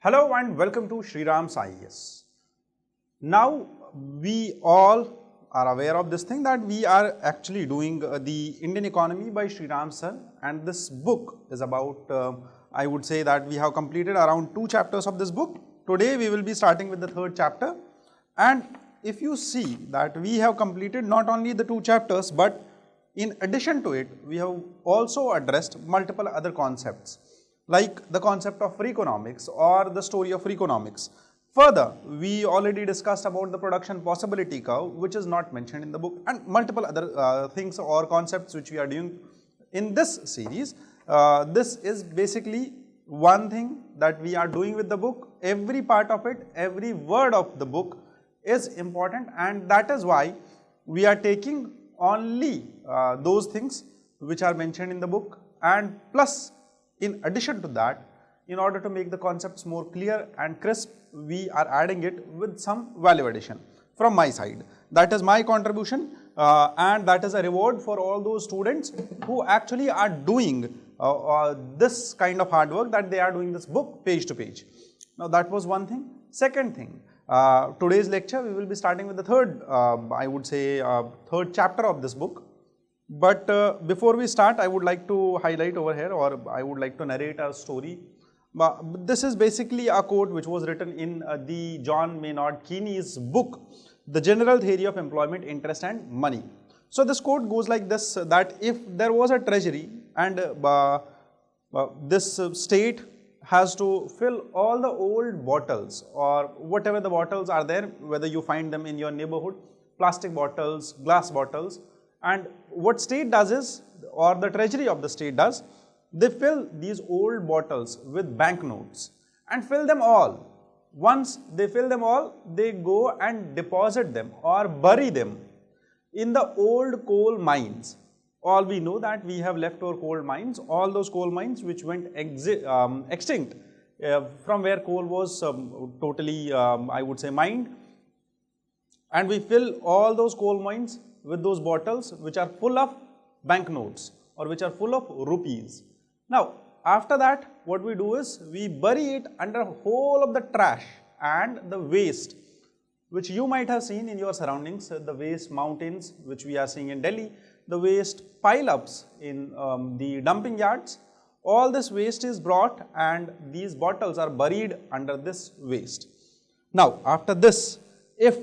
Hello and welcome to SRIRAM's IAS. Now we all are aware of this thing that we are actually doing the Indian economy by SRIRAM sir, and this book is about I would say that we have completed around 2 chapters of this book. Today we will be starting with the 3rd chapter, and if you see that we have completed not only the 2 chapters, but in addition to it we have also addressed multiple other concepts like the concept of free economics or the story of free economics. Further, we already discussed about the production possibility curve, which is not mentioned in the book, and multiple other things or concepts which we are doing in this series. This is basically one thing that we are doing with the book. Every part of it, every word of the book is important, and that is why we are taking only those things which are mentioned in the book, and plus in addition to that, in order to make the concepts more clear and crisp, we are adding it with some value addition from my side. That is my contribution, and that is a reward for all those students who actually are doing this kind of hard work, that they are doing this book page to page. Now that was one thing. Second thing, today's lecture we will be starting with the third, I would say third chapter of this book. But before we start, I would like to highlight over here, or I would like to narrate a story. This is basically a quote which was written in the John Maynard Keynes's book, The General Theory of Employment, Interest and Money. So this quote goes like this, that if there was a treasury and this state has to fill all the old bottles or whatever the bottles are there, whether you find them in your neighborhood, plastic bottles, glass bottles, and what state does is, or the treasury of the state does, they fill these old bottles with banknotes and fill them all. Once they fill them all, they go and deposit them or bury them in the old coal mines. All we know that we have leftover coal mines, all those coal mines which went extinct from where coal was totally, I would say, mined, and we fill all those coal mines with those bottles which are full of banknotes or which are full of rupees. Now, after that, what we do is we bury it under whole of the trash and the waste which you might have seen in your surroundings, the waste mountains which we are seeing in Delhi, the waste pile-ups in the dumping yards. All this waste is brought and these bottles are buried under this waste. Now, after this, if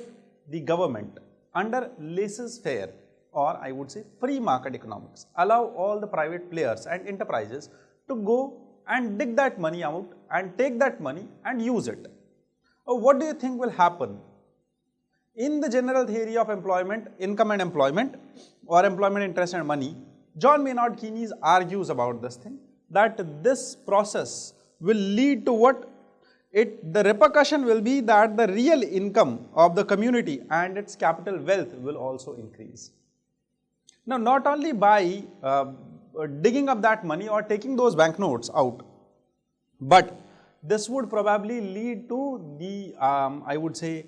the government under laissez-faire, or I would say free market economics, allow all the private players and enterprises to go and dig that money out and take that money and use it, what do you think will happen? In the general theory of employment, income and employment, or employment, interest and money, John Maynard Keynes argues about this thing, that this process will lead to what? The repercussion will be that the real income of the community and its capital wealth will also increase. Now, not only by digging up that money or taking those banknotes out, but this would probably lead to the, I would say,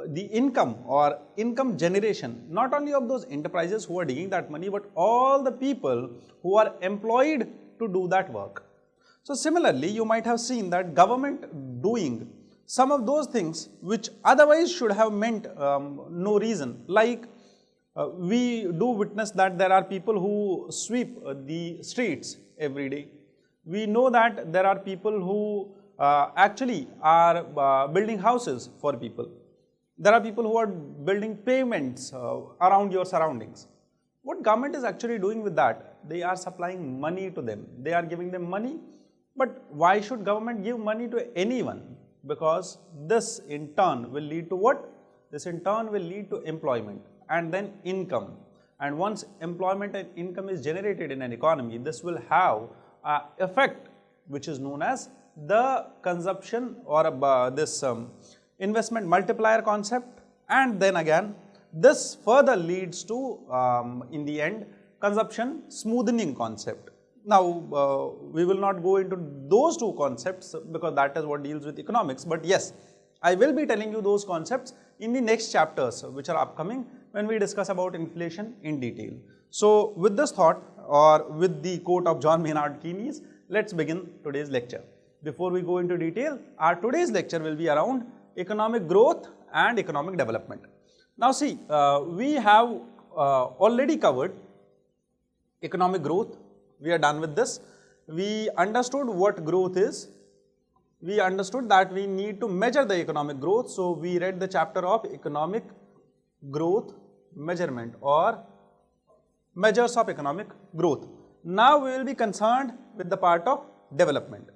the income or income generation, not only of those enterprises who are digging that money, but all the people who are employed to do that work. So similarly, you might have seen that government doing some of those things which otherwise should have meant no reason, like we do witness that there are people who sweep the streets every day. We know that there are people who actually are building houses for people. There are people who are building pavements around your surroundings. What government is actually doing with that? They are supplying money to them. They are giving them money. But why should government give money to anyone? Because this in turn will lead to what? This in turn will lead to employment and then income. And once employment and income is generated in an economy, this will have an effect which is known as the consumption or this investment multiplier concept, and then again this further leads to in the end consumption smoothing concept. Now, we will not go into those 2 concepts because that is what deals with economics, but yes, I will be telling you those concepts in the next chapters which are upcoming when we discuss about inflation in detail. So, with this thought or with the quote of John Maynard Keynes, let's begin today's lecture. before we go into detail, our today's lecture will be around economic growth and economic development. Now see, we have already covered economic growth. We are done with this. We understood what growth is. We understood that we need to measure the economic growth. So we read the chapter of economic growth measurement or measures of economic growth. Now we will be concerned with the part of development.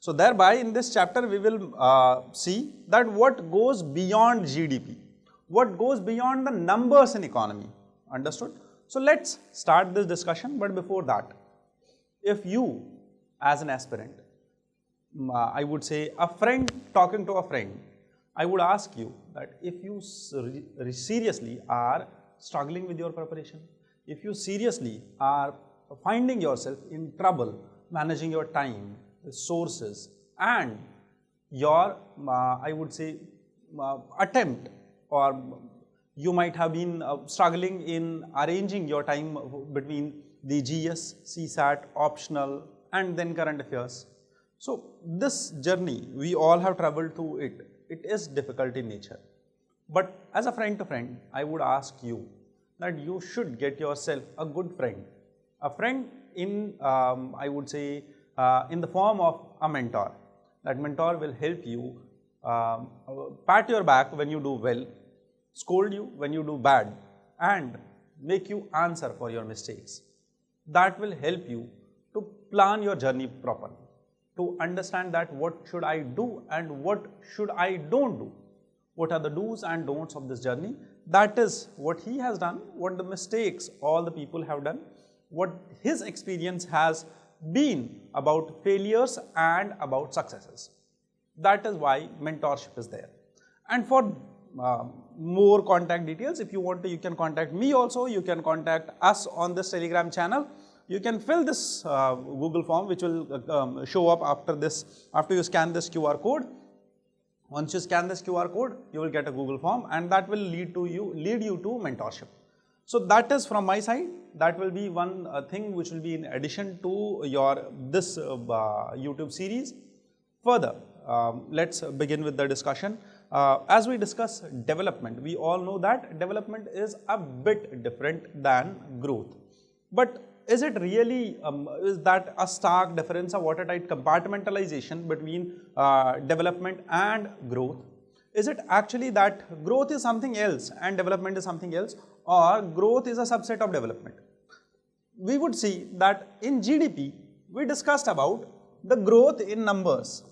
So thereby in this chapter we will see that what goes beyond GDP, what goes beyond the numbers in economy. Understood? So let's start this discussion, but before that, if you as an aspirant, I would say a friend talking to a friend, I would ask you that if you seriously are struggling with your preparation, if you seriously are finding yourself in trouble managing your time, resources and your I would say attempt, or you might have been struggling in arranging your time between the GS, CSAT, optional and then current affairs. So this journey we all have traveled through it. It is difficult in nature. But as a friend to friend, I would ask you that you should get yourself a good friend. A friend in I would say in the form of a mentor. That mentor will help you pat your back when you do well, scold you when you do bad and make you answer for your mistakes. That will help you to plan your journey properly, to understand that what should I do and what should I don't do. What are the do's and don'ts of this journey? That is what he has done, what the mistakes all the people have done, what his experience has been about failures and about successes. That is why mentorship is there. And for more contact details, if you want to, you can contact me also, you can contact us on this Telegram channel. You can fill this Google form which will show up after this, after you scan this QR code. Once you scan this QR code, you will get a Google form and that will lead you to mentorship. So that is from my side. That will be one thing which will be in addition to your this YouTube series. Further, let's begin with the discussion. As we discuss development, we all know that development is a bit different than growth. But is it really, is that a stark difference, a watertight compartmentalization between development and growth? Is it actually that growth is something else and development is something else, or growth is a subset of development? We would see that in GDP, we discussed about the growth in numbers.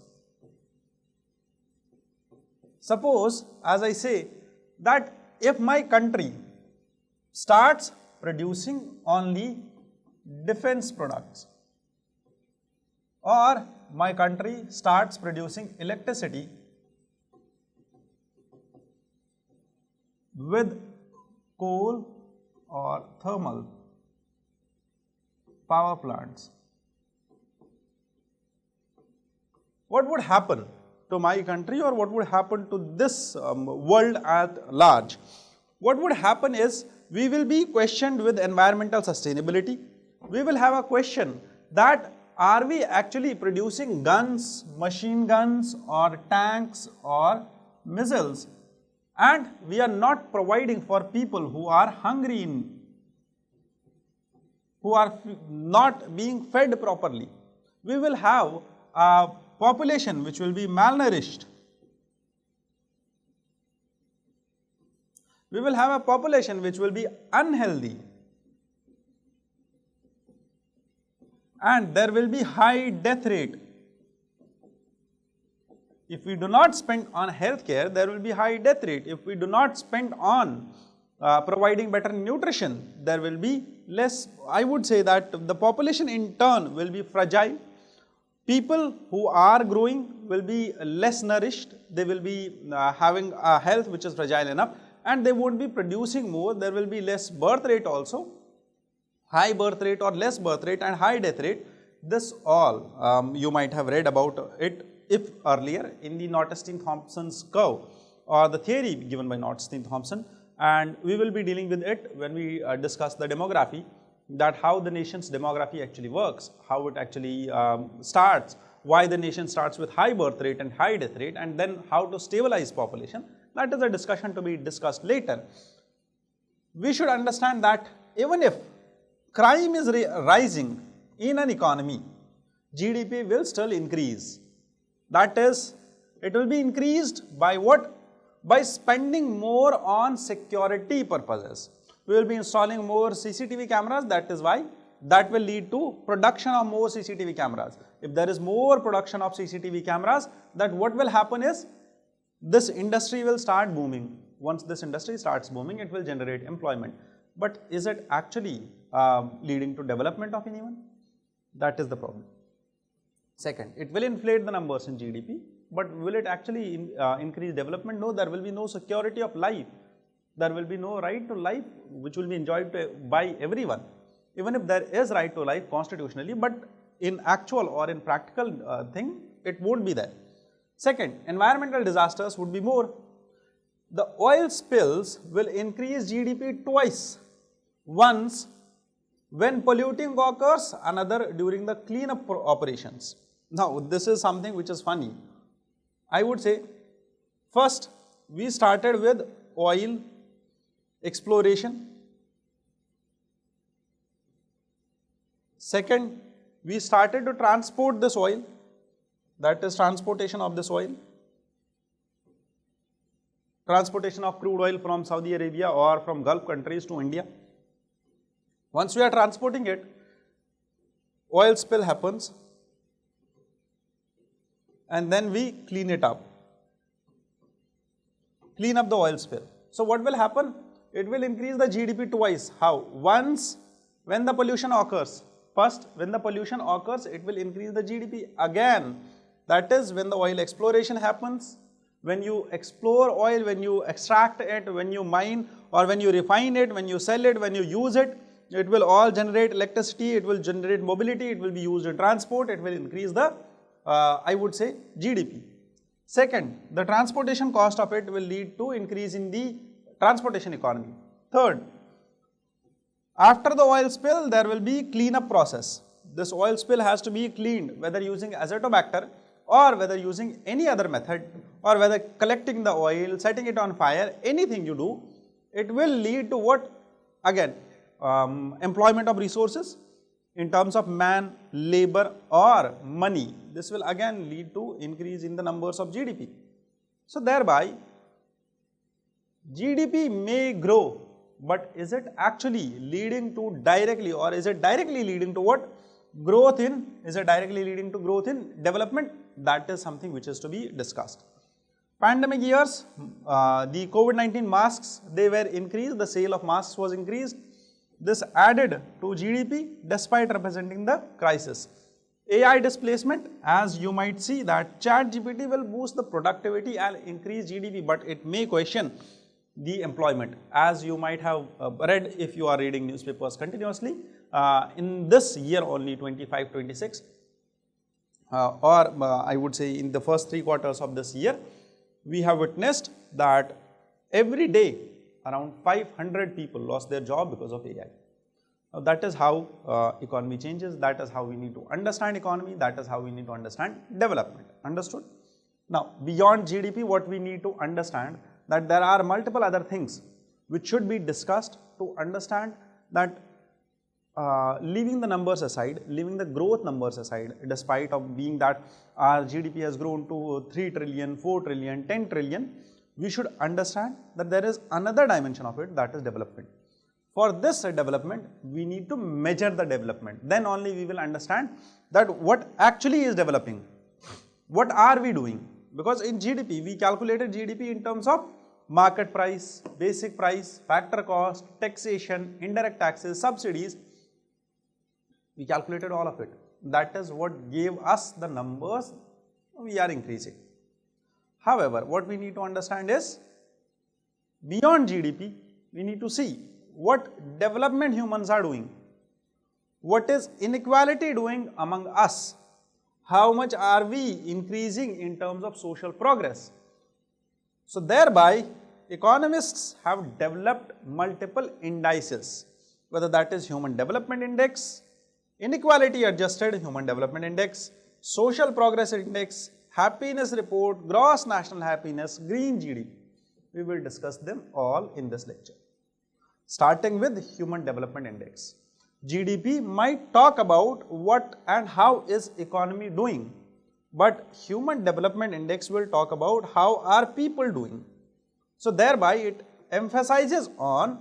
Suppose, as I say, that if my country starts producing only defense products, or my country starts producing electricity with coal or thermal power plants, what would happen to my country, or what would happen to this world at large? What would happen is we will be questioned with environmental sustainability. We will have a question that are we actually producing guns, machine guns or tanks or missiles, and we are not providing for people who are hungry, who are not being fed properly. We will have a population which will be malnourished. We will have a population which will be unhealthy. And there will be high death rate. If we do not spend on healthcare, there will be high death rate. If we do not spend on providing better nutrition, there will be less. I would say that the population in turn will be fragile. People who are growing will be less nourished. They will be having a health which is fragile enough, and they won't be producing more. There will be less birth rate also. High birth rate or less birth rate and high death rate. This all you might have read about it if earlier in the Nordstein-Thompson's curve, or the theory given by Nordstein-Thompson, and we will be dealing with it when we discuss the demography, that how the nation's demography actually works, how it actually starts, why the nation starts with high birth rate and high death rate, and then how to stabilize population. That is a discussion to be discussed later. We should understand that even if crime is rising in an economy, GDP will still increase. That is, it will be increased by what? By spending more on security purposes. We will be installing more CCTV cameras. That is why that will lead to production of more CCTV cameras. If there is more production of CCTV cameras, that what will happen is this industry will start booming. Once this industry starts booming, it will generate employment. But is it actually leading to development of anyone? That is the problem. Second, it will inflate the numbers in GDP, but will it actually increase development? No, there will be no security of life. There will be no right to life which will be enjoyed by everyone. Even if there is right to life constitutionally, but in actual or in practical thing, it won't be there. Second, environmental disasters would be more. The oil spills will increase GDP twice. Once when polluting occurs, another during the cleanup operations. Now, this is something which is funny. I would say, first we started with oil exploration. Second, we started to transport this oil, that is transportation of this oil. Transportation of crude oil from Saudi Arabia or from Gulf countries to India. Once we are transporting it, oil spill happens and then we clean it up. Clean up the oil spill. So what will happen? It will increase the GDP twice. How? Once when the pollution occurs. First, when the pollution occurs, it will increase the GDP again. That is when the oil exploration happens. When you explore oil, when you extract it, when you mine or when you refine it, when you sell it, when you use it, it will all generate electricity, it will generate mobility, it will be used in transport, it will increase the, I would say, GDP. Second, the transportation cost of it will lead to increase in the transportation economy. Third, after the oil spill, there will be cleanup process. This oil spill has to be cleaned, whether using azotobacter or whether using any other method, or whether collecting the oil, setting it on fire, anything you do, it will lead to what? Again, employment of resources in terms of man, labor or money. This will again lead to increase in the numbers of GDP. So thereby, GDP may grow, but is it actually leading to directly, or is it directly leading to what? Growth in, is it directly leading to growth in development? That is something which is to be discussed. Pandemic years, the COVID-19 masks, they were increased, the sale of masks was increased. This added to GDP despite representing the crisis. AI displacement, as you might see that ChatGPT will boost the productivity and increase GDP, but it may question the employment, as you might have read if you are reading newspapers continuously. In this year only 25-26 or I would say in the first 3 quarters of this year, we have witnessed that every day around 500 people lost their job because of AI. Now that is how economy changes, that is how we need to understand economy, that is how we need to understand development. Understood? Now beyond GDP, what we need to understand that there are multiple other things which should be discussed to understand that leaving the numbers aside, leaving the growth numbers aside, despite of being that our GDP has grown to 3 trillion, 4 trillion, 10 trillion, we should understand that there is another dimension of it, that is development. For this development, we need to measure the development. Then only we will understand that what actually is developing. What are we doing? Because in GDP, we calculated GDP in terms of market price, basic price, factor cost, taxation, indirect taxes, subsidies. We calculated all of it. That is what gave us the numbers we are increasing. However, what we need to understand is, beyond GDP, we need to see what development humans are doing. What is inequality doing among us? How much are we increasing in terms of social progress? So thereby, economists have developed multiple indices, whether that is Human Development Index, Inequality Adjusted Human Development Index, social progress index, happiness report, gross national happiness, green GDP. We will discuss them all in this lecture. Starting with human development index. GDP might talk about what and how is economy doing, but human development index will talk about how are people doing. So thereby it emphasizes on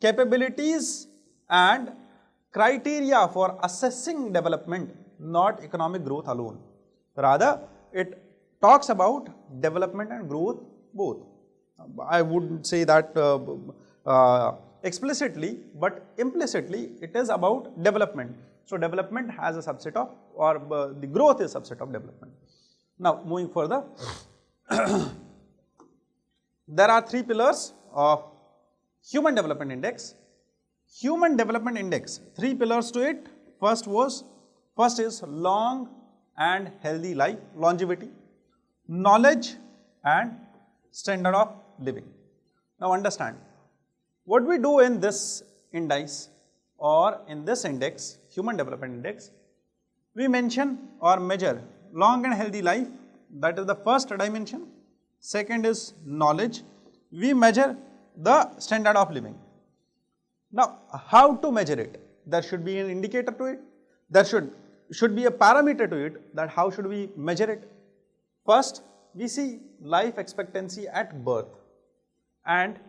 capabilities and criteria for assessing development, not economic growth alone. Rather, it talks about development and growth both. I wouldn't say that explicitly, but implicitly it is about development. So development has a subset of, or the growth is a subset of development. Now moving further, there are three pillars of human development index. Human development index, three pillars to it. First is long and healthy life, longevity, knowledge and standard of living. Now understand, what we do in this indice or in this index, human development index, we mention or measure long and healthy life, that is the first dimension. Second is knowledge, we measure the standard of living. Now how to measure it? There should be an indicator to it, there should be a parameter to it, that how should we measure it. First we see life expectancy at birth, and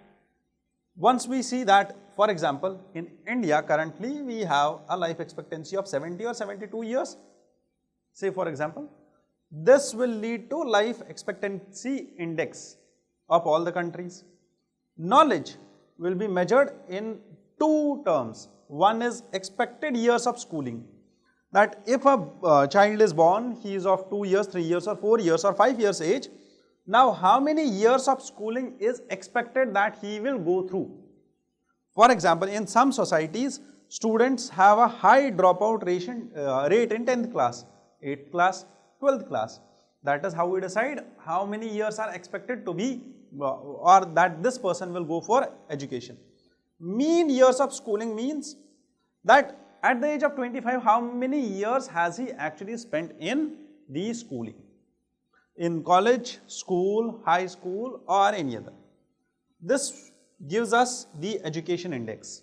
once we see that, for example, in India currently we have a life expectancy of 70 or 72 years, say for example, this will lead to life expectancy index of all the countries. Knowledge will be measured in two terms. One is expected years of schooling, that if a child is born, he is of 2 years, 3 years or 4 years or 5 years age, now how many years of schooling is expected that he will go through. For example, in some societies, students have a high dropout rate in 10th class, 8th class, 12th class. That is how we decide how many years are expected to be or that this person will go for education. Mean years of schooling means that at the age of 25, how many years has he actually spent in the schooling, in college, school, high school or any other. This gives us the education index.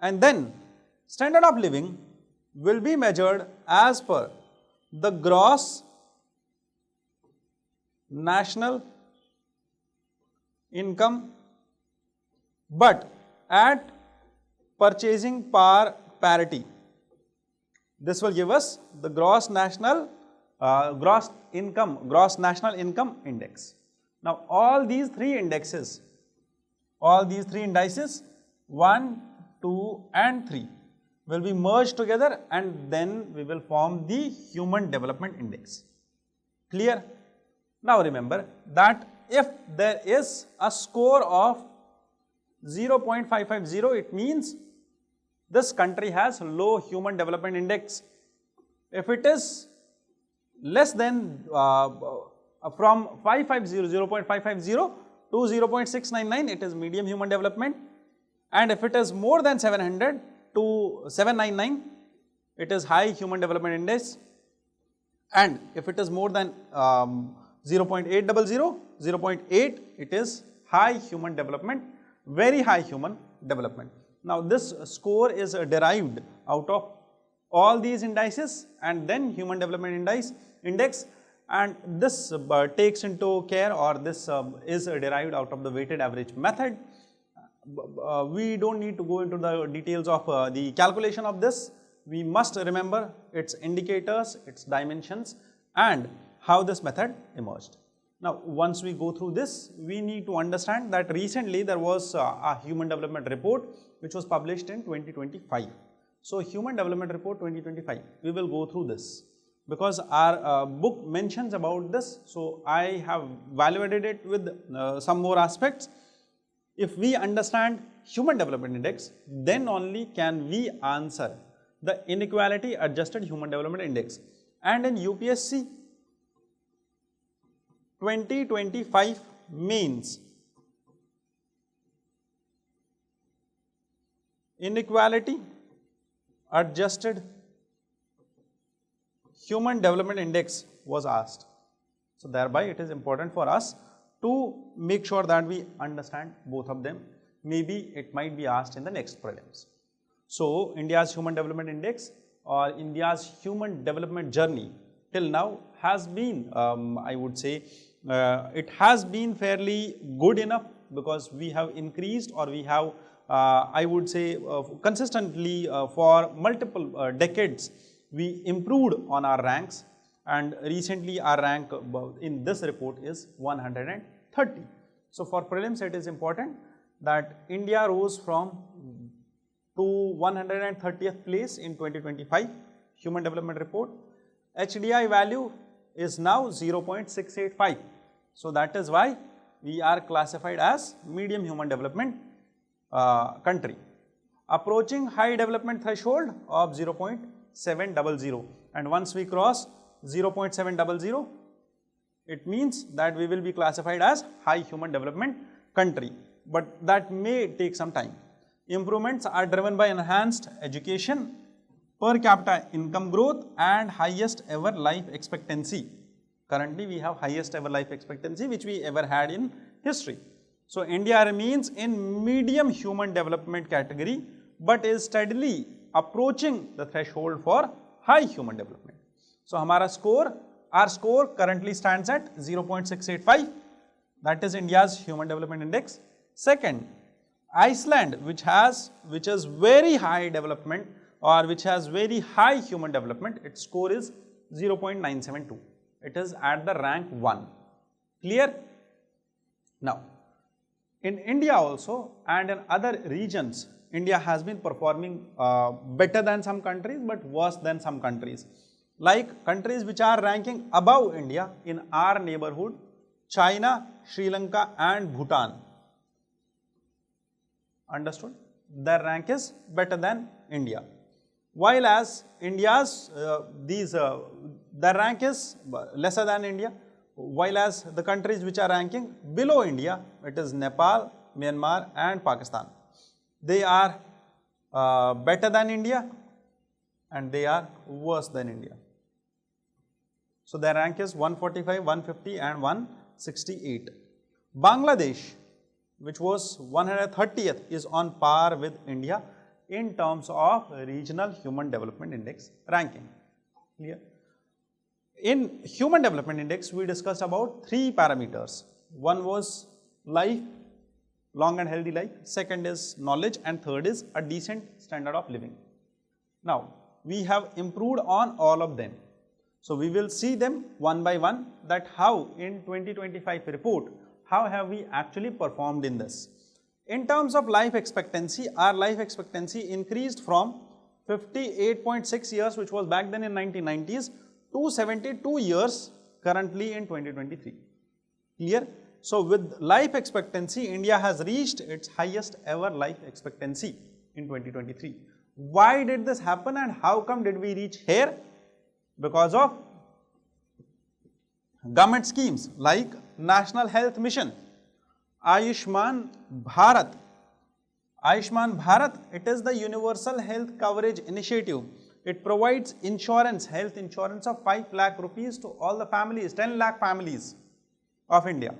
And then standard of living will be measured as per the gross national income, but at purchasing power parity. This will give us the gross national income index. Now all these three indices, 1, 2 and 3 will be merged together, and then we will form the human development index. Clear? Now remember that if there is a score of 0.550, it means this country has low human development index. If it is less than from 0.550 to 0.699, it is medium human development, and if it is more than 700 to 799, it is high human development index, and if it is more than 0.800, it is high human development, very high human development. Now this score is derived out of all these indices and then human development index, and this takes into care, or this is derived out of the weighted average method. We don't need to go into the details of the calculation of this. We must remember its indicators, its dimensions and how this method emerged. Now once we go through this, we need to understand that recently there was a human development report which was published in 2025. So human development report 2025, we will go through this because our book mentions about this. So I have validated it with some more aspects. If we understand human development index, then only can we answer the inequality adjusted human development index. And in UPSC 2025 means inequality adjusted Human Development Index was asked. So thereby it is important for us to make sure that we understand both of them. Maybe it might be asked in the next prelims. So India's Human Development Index or India's human development journey till now has been, I would say, it has been fairly good enough, because we have increased, or we have, I would say, consistently for multiple decades, we improved on our ranks, and recently our rank in this report is 130. So for prelims it is important that India rose from to 130th place in 2025 Human Development Report. HDI value is now 0.685. So that is why we are classified as medium human development country, approaching high development threshold of 0.700, and once we cross 0.700, it means that we will be classified as high human development country, but that may take some time. Improvements are driven by enhanced education, per capita income growth, and highest ever life expectancy. Currently we have highest ever life expectancy which we ever had in history. So India remains in medium human development category, but is steadily approaching the threshold for high human development. So our score currently stands at 0.685, that is India's Human Development Index. Second, Iceland, which is very high development, or which has very high human development, its score is 0.972. It is at the rank 1. Clear? Now, in India also and in other regions, India has been performing better than some countries but worse than some countries. Like countries which are ranking above India in our neighborhood, China, Sri Lanka and Bhutan. Understood? Their rank is better than India. While as India's, their rank is lesser than India, while as the countries which are ranking below India, it is Nepal, Myanmar and Pakistan. They are better than India and they are worse than India. So their rank is 145, 150 and 168. Bangladesh, which was 130th, is on par with India in terms of Regional Human Development Index ranking. Clear? In Human Development Index, we discussed about 3 parameters. One was life, long and healthy life. Second is knowledge, and third is a decent standard of living. Now, we have improved on all of them. So we will see them one by one, that how in 2025 report, how have we actually performed in this. In terms of life expectancy, our life expectancy increased from 58.6 years, which was back then in 1990s, to 72 years currently in 2023. Clear? So with life expectancy, India has reached its highest ever life expectancy in 2023. Why did this happen and how come did we reach here? Because of government schemes like National Health Mission, Ayushman Bharat. Ayushman Bharat, it is the universal health coverage initiative. It provides insurance, health insurance of 5 lakh rupees to all the families, 10 lakh families of India.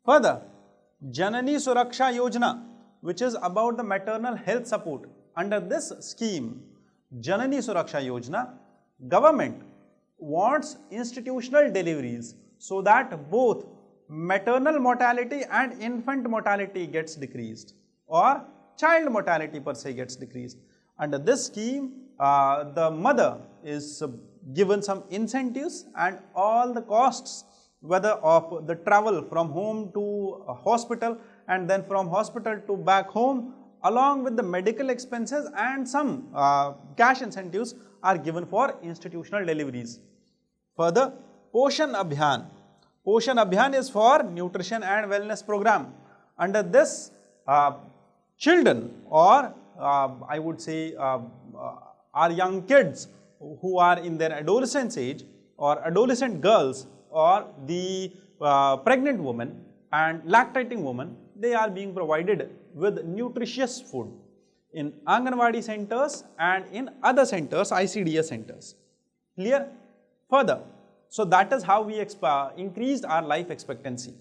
Further, Janani Suraksha Yojana, which is about the maternal health support. Under this scheme, Janani Suraksha Yojana, government wants institutional deliveries so that both maternal mortality and infant mortality gets decreased, or child mortality per se gets decreased. Under this scheme, the mother is given some incentives, and all the costs, whether of the travel from home to a hospital and then from hospital to back home, along with the medical expenses and some cash incentives, are given for institutional deliveries. Further, Poshan Abhiyan. Poshan Abhiyan is for nutrition and wellness program. Under this, children, or I would say our young kids who are in their adolescence age, or adolescent girls, or the pregnant woman and lactating woman, they are being provided with nutritious food in Anganwadi centers and in other centers, ICDS centers. Clear? further. So that is how we increased our life expectancy.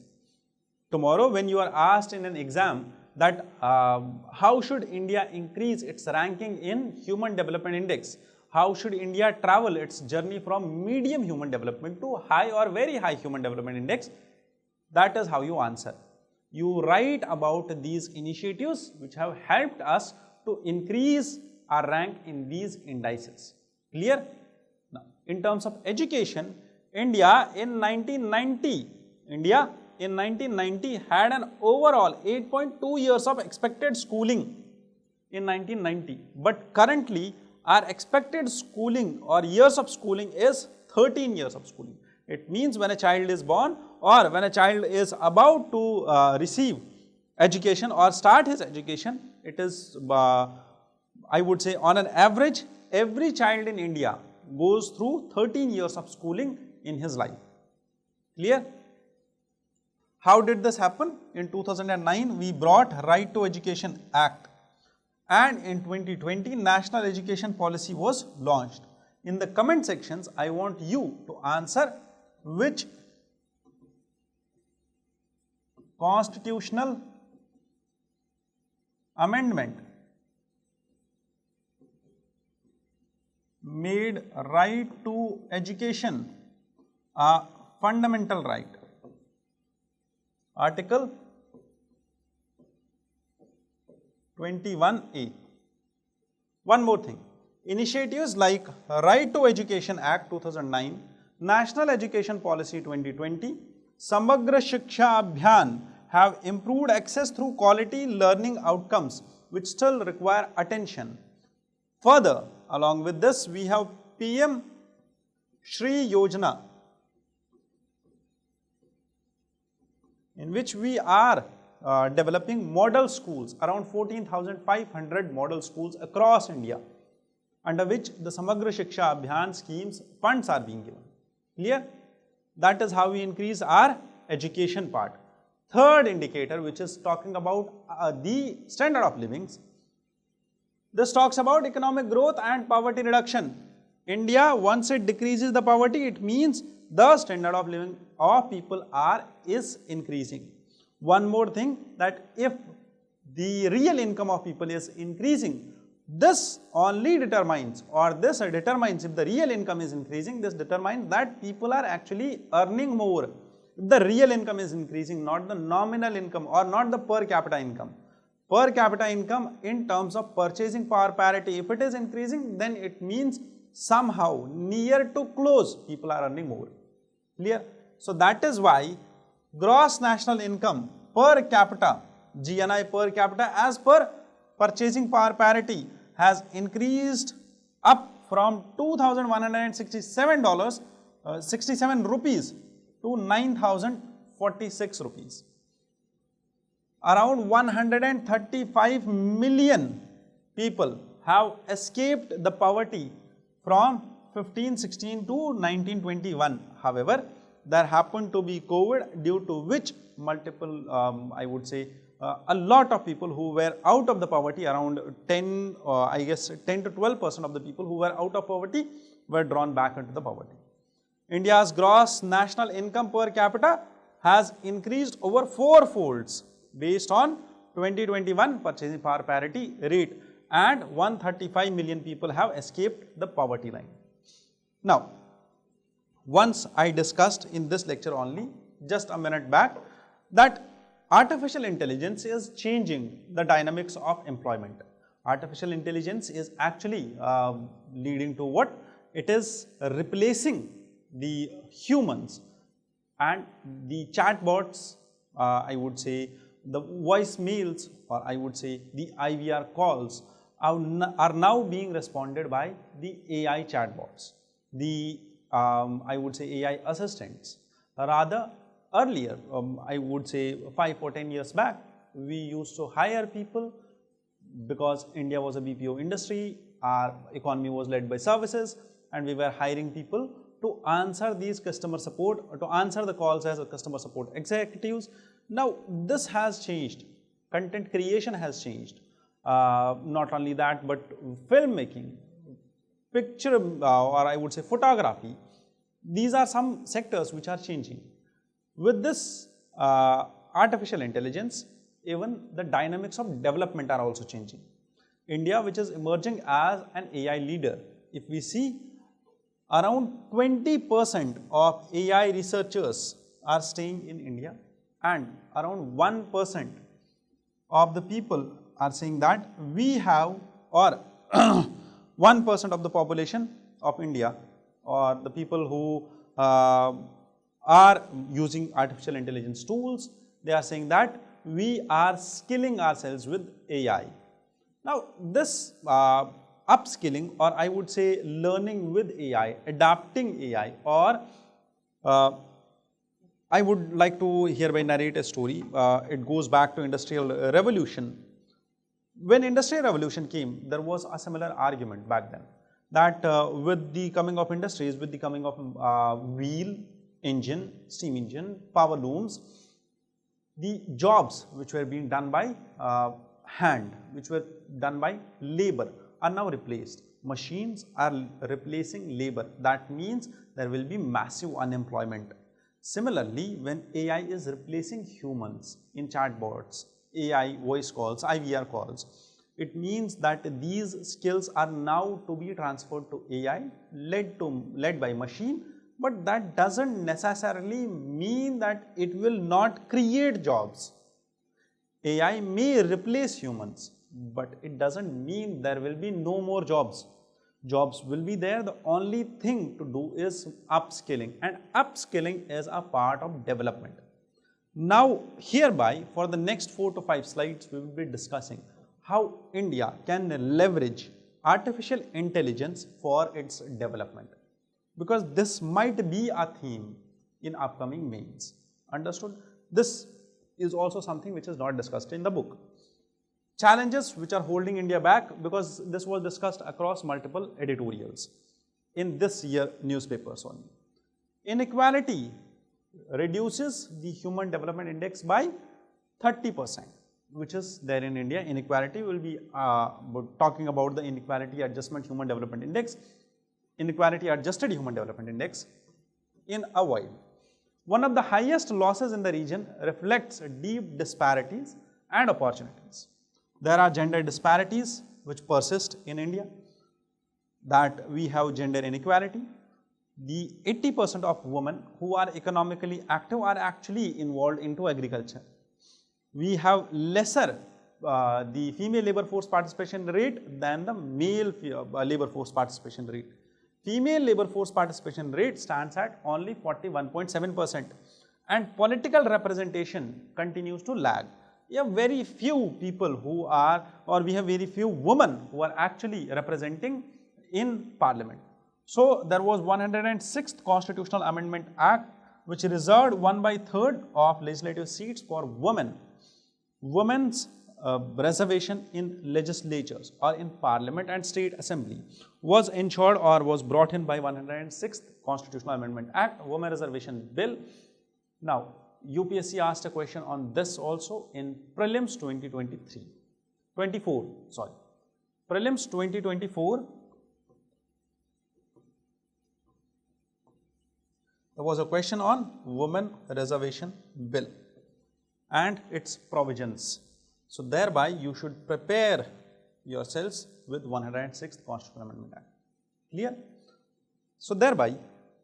Tomorrow when you are asked in an exam that how should India increase its ranking in Human Development Index, how should India travel its journey from medium human development to high or very high Human Development Index, that is how you answer. You write about these initiatives which have helped us to increase our rank in these indices. Clear? Now, in terms of education, India in 1990 had an overall 8.2 years of expected schooling in 1990, but currently our expected schooling or years of schooling is 13 years of schooling. It means when a child is born or when a child is about to receive education or start his education, it is I would say on an average every child in India goes through 13 years of schooling in his life. Clear? How did this happen? In 2009 we brought Right to Education Act, and in 2020 National Education Policy was launched. In the comment sections I want you to answer which constitutional amendment made right to education a fundamental right. Article 21A. One more thing, initiatives like Right to Education Act 2009, National Education Policy 2020, Samagra Shiksha Abhiyan have improved access through quality learning outcomes which still require attention. Further, along with this, we have PM Shri Yojana, in which we are developing model schools, around 14,500 model schools across India, under which the Samagra Shiksha Abhiyan schemes funds are being given. Clear? That is how we increase our education part. Third indicator, which is talking about the standard of living. This talks about economic growth and poverty reduction. India, once it decreases the poverty, it means the standard of living of people is increasing. One more thing, that if the real income of people is increasing, this only determines, or this determines, if the real income is increasing, this determines that people are actually earning more. If the real income is increasing, not the nominal income or not the per capita income. Per capita income in terms of purchasing power parity, if it is increasing, then it means somehow near to close people are earning more. Clear? So that is why gross national income per capita, GNI per capita as per purchasing power parity has increased up from $2,167 rupees to 9,046 rupees. Around 135 million people have escaped the poverty from 1516 to 1921. However, there happened to be COVID, due to which multiple, I would say, a lot of people who were out of the poverty, around 10 to 12% of the people who were out of poverty were drawn back into the poverty. India's gross national income per capita has increased over 4 folds based on 2021 purchasing power parity rate, and 135 million people have escaped the poverty line. Now, once I discussed in this lecture only, just a minute back, that artificial intelligence is changing the dynamics of employment. Artificial intelligence is actually leading to what? It is replacing the humans, and the chatbots, I would say the voicemails, or I would say the IVR calls are now being responded by the AI chatbots, the I would say AI assistants. Rather earlier, I would say 5 or 10 years back, we used to hire people because India was a BPO industry, our economy was led by services, and we were hiring people to answer these customer support, or to answer the calls as a customer support executives. Now this has changed, content creation has changed. Not only that, but filmmaking, picture or I would say photography, These are some sectors which are changing. With this artificial intelligence, even the dynamics of development are also changing. India, which is emerging as an AI leader, if we see, around 20% of AI researchers are staying in India, and around 1% of the people are saying that we have, or 1% of the population of India, or the people who are using artificial intelligence tools, they are saying that we are skilling ourselves with AI. Now, this upskilling, or I would say learning with AI, adapting AI, or I would like to hereby narrate a story. It goes back to Industrial Revolution. When Industrial Revolution came, there was a similar argument back then, that with the coming of industries, with the coming of wheel, engine, steam engine, power looms, the jobs which were being done by hand, which were done by labor, are now replaced. Machines are replacing labor. That means there will be massive unemployment. Similarly, when AI is replacing humans in chatbots, AI voice calls, IVR calls, it means that these skills are now to be transferred to AI, led by machine, but that doesn't necessarily mean that it will not create jobs. AI may replace humans, but it doesn't mean there will be no more jobs. Jobs will be there. The only thing to do is upskilling, and upskilling is a part of development. Now, hereby, for the next 4 to 5 slides, we will be discussing how India can leverage artificial intelligence for its development, because this might be a theme in upcoming mains. Understood? This is also something which is not discussed in the book. Challenges which are holding India back, because this was discussed across multiple editorials in this year newspapers only. Inequality reduces the Human Development Index by 30%, which is there in India. Inequality will be talking about the Inequality Adjustment Human Development Index, Inequality Adjusted Human Development Index in a while. One of the highest losses in the region reflects deep disparities and opportunities. There are gender disparities which persist in India, that we have gender inequality. The 80% of women who are economically active are actually involved into agriculture. We have lesser the female labor force participation rate than the male labor force participation rate. Female labor force participation rate stands at only 41.7%, and political representation continues to lag. We have very few people who are, or we have very few women who are actually representing in parliament. So, there was 106th Constitutional Amendment Act which reserved 1/3 of legislative seats for women. Women's reservation in legislatures or in parliament and state assembly was ensured or was brought in by 106th Constitutional Amendment Act, Women Reservation Bill. Now, UPSC asked a question on this also in Prelims 24, sorry. Prelims 2024, there was a question on Women Reservation Bill and its provisions. So, thereby you should prepare yourselves with 106th Constitutional Amendment Act. Clear? So, thereby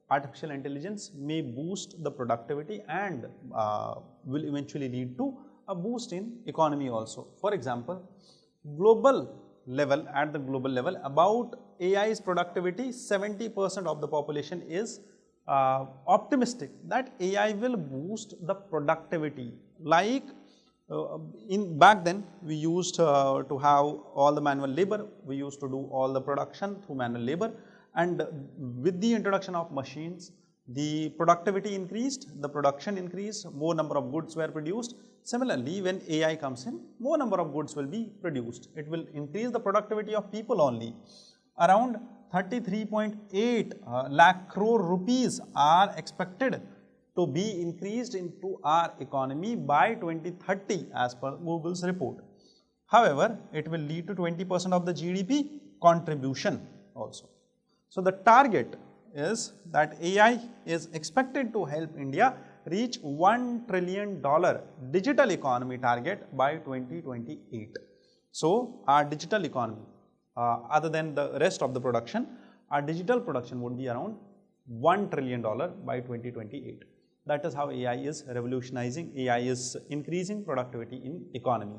artificial intelligence may boost the productivity and will eventually lead to a boost in economy also. For example, at the global level, about AI's productivity, 70% of the population is optimistic that AI will boost the productivity. Like back then, we used to have all the manual labor, we used to do all the production through manual labor, and with the introduction of machines, the productivity increased, the production increased, more number of goods were produced. Similarly, when AI comes in, more number of goods will be produced. It will increase the productivity of people only. Around 33.8 lakh crore rupees are expected to be increased into our economy by 2030 as per Google's report. However, it will lead to 20% of the GDP contribution also. So, the target is that AI is expected to help India reach $1 trillion digital economy target by 2028. So, our digital economy, other than the rest of the production, our digital production would be around $1 trillion by 2028. That is how AI is revolutionizing, AI is increasing productivity in economy.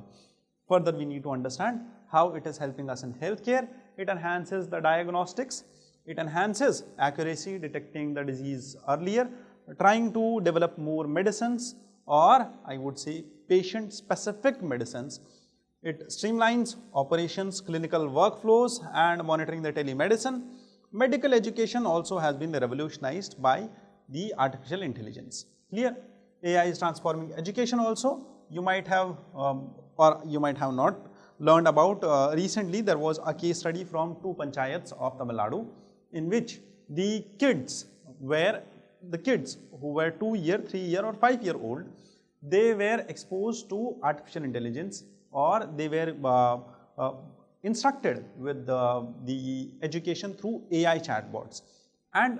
Further, we need to understand how it is helping us in healthcare. It enhances the diagnostics, it enhances accuracy, detecting the disease earlier, trying to develop more medicines, or I would say patient specific medicines. It streamlines operations, clinical workflows and monitoring the telemedicine. Medical education also has been revolutionized by the artificial intelligence. Clear? AI is transforming education also. You might have or you might have not learned about recently there was a case study from 2 panchayats of Tamil Nadu in which the kids who were 2-year, 3-year or 5-year old, they were exposed to artificial intelligence or they were instructed with the education through AI chatbots. And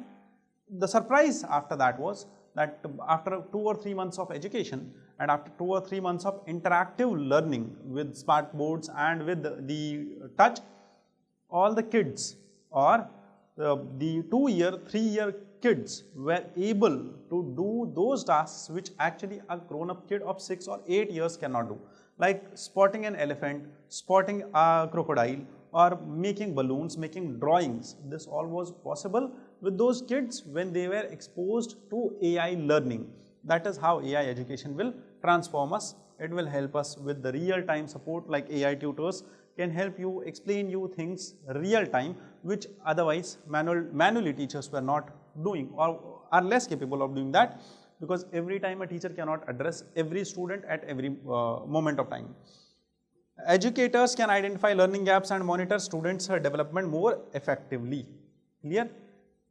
the surprise after that was that after 2 or 3 months of education and after 2 or 3 months of interactive learning with smart boards and with the touch, all the kids or the 2-year, 3-year kids were able to do those tasks which actually a grown-up kid of 6 or 8 years cannot do, like spotting an elephant, spotting a crocodile, or making balloons, making drawings. This all was possible with those kids when they were exposed to AI learning. That is how AI education will transform us. It will help us with the real-time support, like AI tutors can help you, explain you things real time which otherwise manually teachers were not doing or are less capable of doing that, because every time a teacher cannot address every student at every moment of time. Educators can identify learning gaps and monitor students' development more effectively. Clear?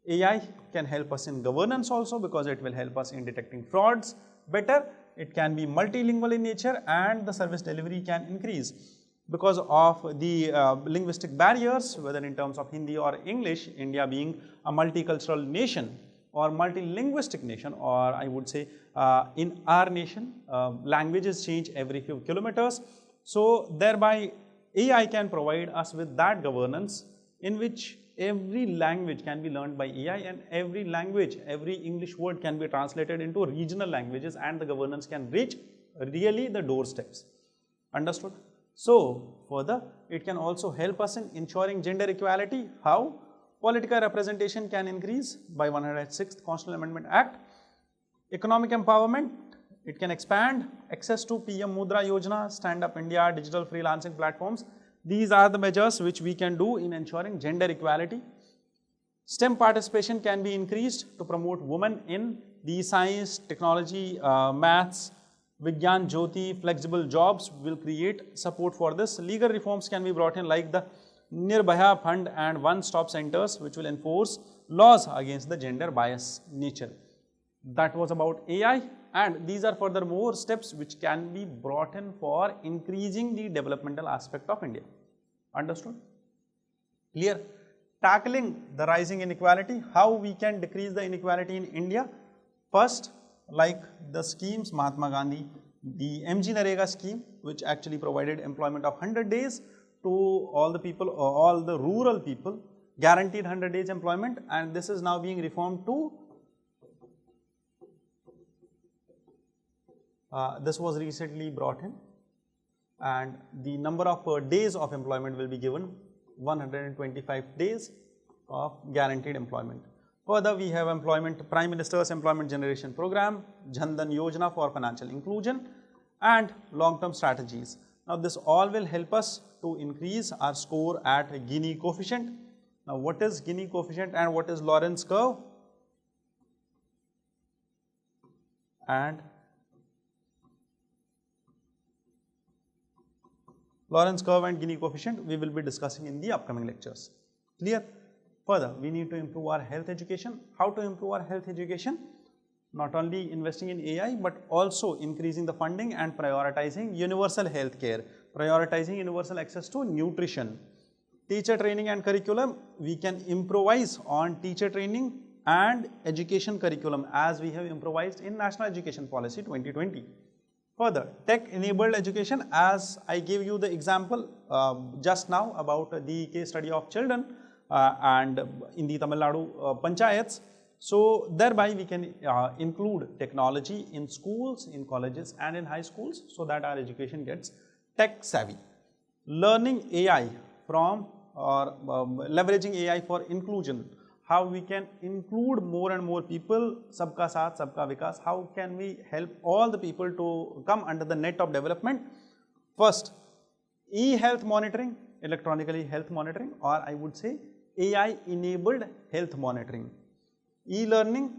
AI can help us in governance also, because it will help us in detecting frauds better. It can be multilingual in nature and the service delivery can increase because of the linguistic barriers, whether in terms of Hindi or English. India being a multicultural nation or multilinguistic nation, or I would say in our nation, languages change every few kilometers. So thereby AI can provide us with that governance in which every language can be learned by AI, and every language, every English word can be translated into regional languages, and the governance can reach really the doorsteps. Understood? So further, it can also help us in ensuring gender equality. How? Political representation can increase by 106th Constitutional Amendment Act. Economic empowerment, it can expand access to PM Mudra Yojana, Stand Up India, digital freelancing platforms. These are the measures which we can do in ensuring gender equality. STEM participation can be increased to promote women in the science, technology, maths, Vigyan Jyoti, flexible jobs will create support for this. Legal reforms can be brought in, like the Nirbhaya Fund and one-stop centers, which will enforce laws against the gender bias nature. That was about AI, and these are furthermore steps which can be brought in for increasing the developmental aspect of India. Understood? Clear? Tackling the rising inequality, how we can decrease the inequality in India. First, like the schemes, Mahatma Gandhi, the MG Narega scheme, which actually provided employment of 100 days to all the people, all the rural people, guaranteed 100 days employment, and this is now being reformed to, this was recently brought in, and the number of days of employment will be given 125 days of guaranteed employment. Further, we have employment, Prime Minister's Employment Generation Program, Jan Dhan Yojana for financial inclusion, and long-term strategies. Now, this all will help us to increase our score at Gini coefficient. Now, what is Gini coefficient and what is Lorentz curve? And Lorentz curve and Gini coefficient we will be discussing in the upcoming lectures. Clear? Further, we need to improve our health education. How to improve our health education? Not only investing in AI, but also increasing the funding and prioritizing universal health care, prioritizing universal access to nutrition. Teacher training and curriculum, we can improvise on teacher training and education curriculum as we have improvised in National Education Policy 2020. Further, tech-enabled education, as I gave you the example just now about the case study of children and in the Tamil Nadu panchayats. So thereby we can include technology in schools, in colleges and in high schools so that our education gets tech savvy. Learning AI from or leveraging AI for inclusion, how we can include more and more people, sabka saath, sabka vikas, how can we help all the people to come under the net of development. First, e-health monitoring, electronically health monitoring, or I would say AI enabled health monitoring. E-learning,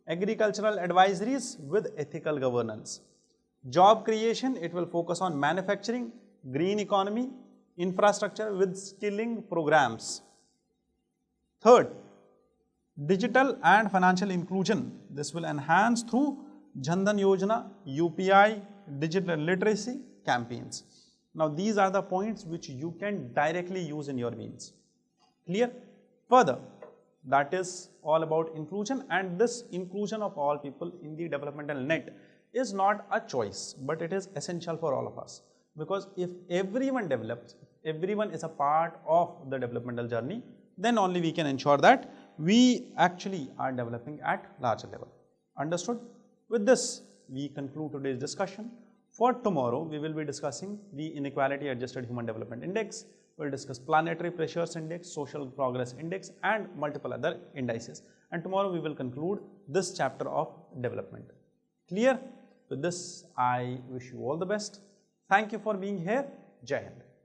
agricultural advisories with ethical governance. Job creation, it will focus on manufacturing, green economy, infrastructure with skilling programs. Third, digital and financial inclusion. This will enhance through Jan Dhan Yojana, UPI, digital literacy campaigns. Now these are the points which you can directly use in your means. Clear? Further, that is all about inclusion, and this inclusion of all people in the developmental net is not a choice, but it is essential for all of us, because if everyone develops, everyone is a part of the developmental journey, then only we can ensure that we actually are developing at larger level. Understood? With this, we conclude today's discussion. For tomorrow, we will be discussing the Inequality Adjusted Human Development Index. We will discuss Planetary Pressures Index, Social Progress Index and multiple other indices. And tomorrow we will conclude this chapter of development. Clear? With this, I wish you all the best. Thank you for being here. Jai Hind.